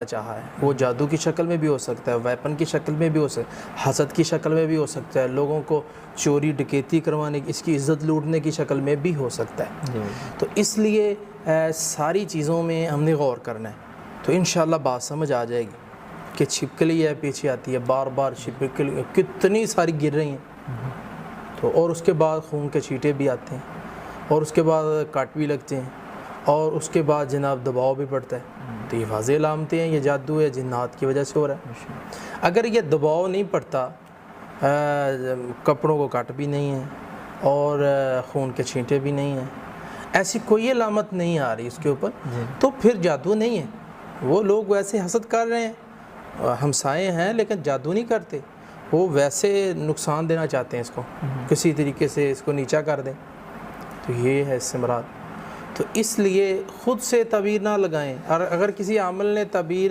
چاہا ہے، وہ جادو کی شکل میں بھی ہو سکتا ہے، ویپن کی شکل میں بھی ہو سکتا ہے، حسد کی شکل میں بھی ہو سکتا ہے، لوگوں کو چوری ڈکیتی کروانے کی، اس کی عزت لوٹنے کی شکل میں بھی ہو سکتا ہے۔ تو اس لیے ساری چیزوں میں ہم نے غور کرنا ہے، تو انشاءاللہ بات سمجھ آ جائے گی کہ چھپکلی ہے پیچھے آتی ہے، بار بار چھپکلی کتنی ساری گر رہی ہیں، تو اور اس کے بعد خون کے چھینٹے بھی آتے ہیں، اور اس کے بعد کٹ بھی لگتے ہیں، اور اس کے بعد جناب دباؤ بھی پڑتا ہے۔ تو یہ واضح علامتیں ہیں، یہ جادو ہے، جنات کی وجہ سے ہو رہا ہے۔ اگر یہ دباؤ نہیں پڑتا، کپڑوں کو کٹ بھی نہیں ہے اور خون کے چھینٹے بھی نہیں ہیں، ایسی کوئی علامت نہیں آ رہی اس کے اوپر، تو پھر جادو نہیں ہے۔ وہ لوگ ویسے حسد کر رہے ہیں، ہمسائے ہیں لیکن جادو نہیں کرتے، وہ ویسے نقصان دینا چاہتے ہیں، اس کو کسی طریقے سے اس کو نیچا کر دیں، تو یہ ہے اس سے مراد۔ تو اس لیے خود سے تعبیر نہ لگائیں، اور اگر کسی عامل نے تعبیر